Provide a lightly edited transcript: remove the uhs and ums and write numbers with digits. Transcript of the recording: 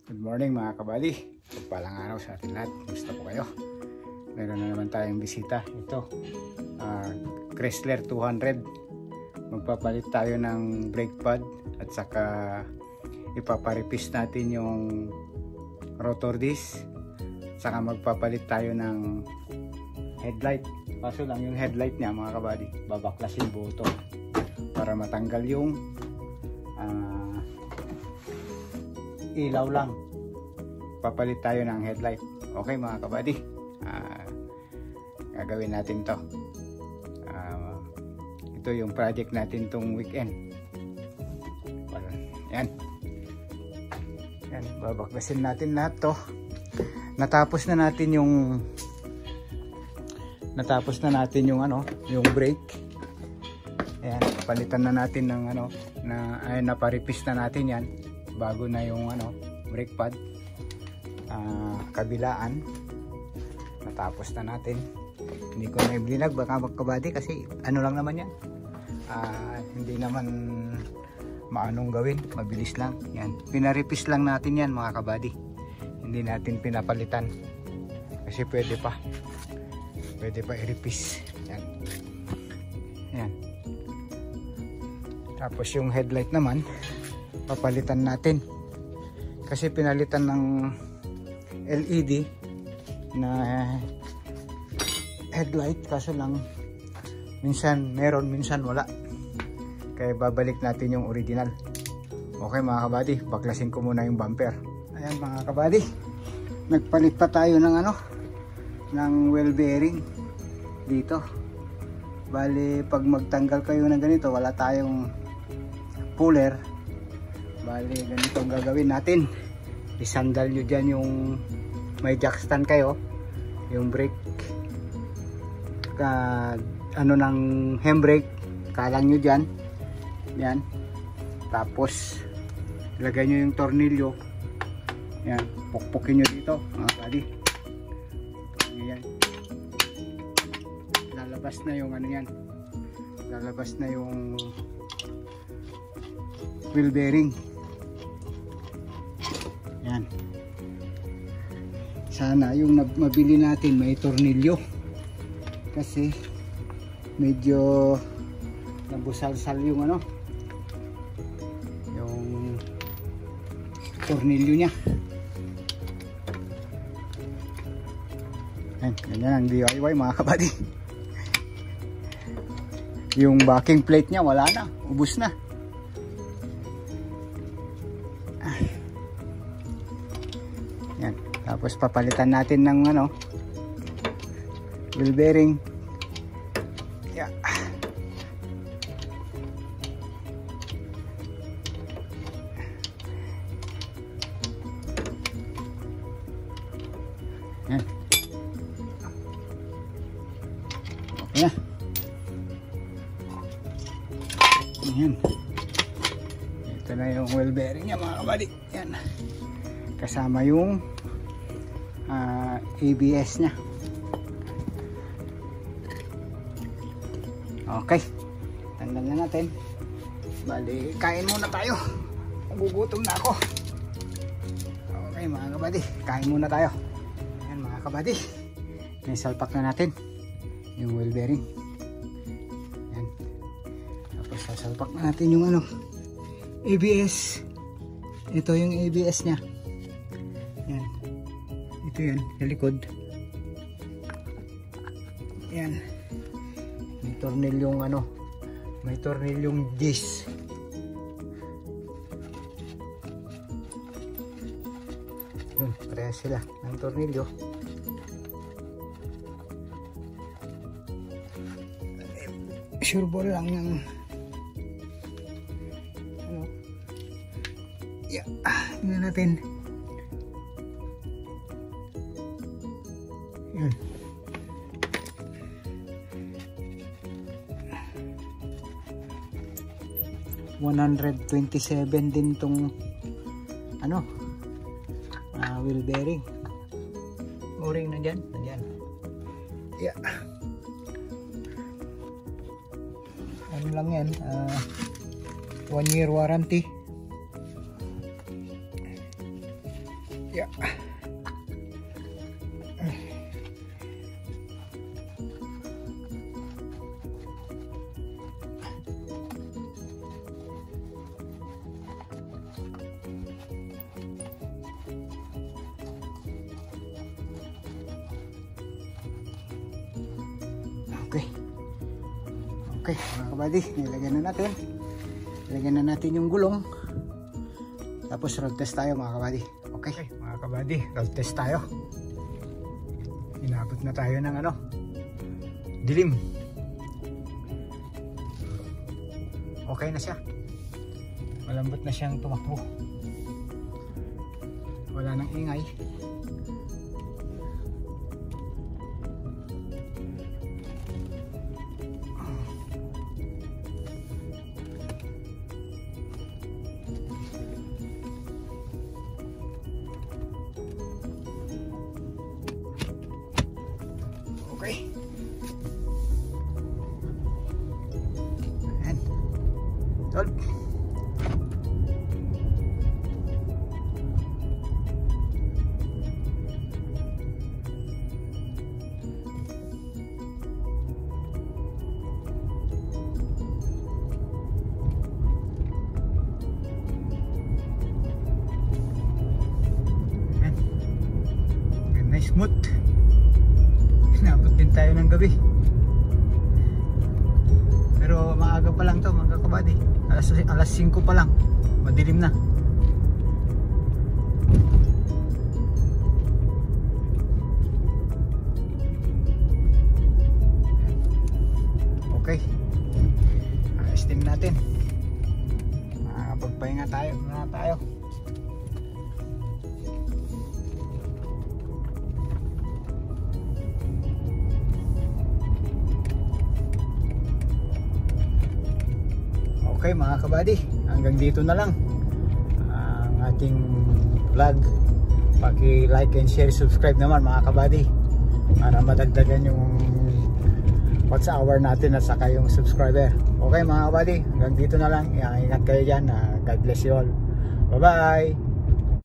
Good morning mga kabady. Pagpalang araw sa atin lahat. Gusto po kayo? Meron na naman tayong bisita. Ito, Chrysler 200. Magpapalit tayo ng brake pad at saka ipaparepis natin yung rotor disc. Saka magpapalit tayo ng headlight. Kaso lang yung headlight niya mga kabady, babaklasin buo to para matanggal yung ilaw lang. Papalit tayo ng headlight. Okay mga kabady, gagawin natin to. Ito yung project natin tong weekend. Yan, babaklasin natin lahat to. Natapos na natin yung yung brake. Ayan, palitan na natin ng naparipis na natin yan bago na yung brake pad. Kabilaan natapos na natin. Hindi ko na i-vlog baka magkabady kasi lang naman yan, hindi naman maanong gawin, mabilis lang yan. Pinaripis lang natin yan mga kabady, hindi natin pinapalitan kasi pwede pa i-repis yan. Yan. Tapos yung headlight naman papalitan natin kasi pinalitan ng LED na headlight, kaso lang minsan meron, minsan wala, kaya babalik natin yung original. Okay mga kabady, baklasin ko muna yung bumper. Ayan mga kabady, nagpalit pa tayo ng ng wheel bearing dito. Bali pag magtanggal kayo ng ganito, wala tayong puller, bali ganito ang gagawin natin. Isandal nyo dyan yung may jack stand kayo, yung brake ng handbrake, kalang nyo dyan yan. Tapos ilagay nyo yung tornilyo yan, pukpukin nyo dito mga buddy. Yan, lalabas na yung lalabas na yung wheel bearing. Yan. Sana yung mabili natin may tornilyo kasi medyo nabusalsal yung yung tornilyo niya. Yan, ganyan ang DIY mga kabady. Yung backing plate niya wala na, ubos na. Yan. Tapos papalitan natin ng wheel bearing. Yeah. Yan. Okay na. Yan. Ito na yung wheel bearing niya mga kabady. Yan. Kasama yung ABS nya. Okay, tanggal na natin. Bali, kain muna tayo, nagugutom na ako. Okay mga kabady, kain muna tayo. Ayan mga kabady, nisalpak na natin yung wheel bearing. Ayan. Tapos sasalpak na natin yung ABS. Ito yung ABS nya. Yan. Ito yan, sa likod. Yan. May tornilyong may tornilyong disc. Yun, pareha sila ng tornilyo. Sure ball lang ng yeah, tingnan natin. Yun. $127 din tong wheel bearing. O-ring na dyan. Yeah. Lang yan, 1 year warranty. Yeah. Okay, mga kabady, nilagyan na natin yung gulong, tapos road test tayo mga kabady. Okay mga kabady, road test tayo. Inabot na tayo ng dilim. Okay na siya, malambot na siyang tumakbo, wala nang ingay. Okay. Ayan. Tol. Ayan. Ganda, smooth. Inabot din tayo ng gabi, pero maaga pa lang to mga kabady. Alas 5 pa lang, madilim na. Okay, ayos din natin, makakapagpahinga tayo muna tayo. Okay mga kabady, hanggang dito na lang ang ating vlog. Paki-like and share, subscribe naman mga kabady, para madagdagan yung watch hour natin at saka yung subscriber. Okay mga kabady, hanggang dito na lang. Ingat kayo dyan. God bless you all. Bye bye.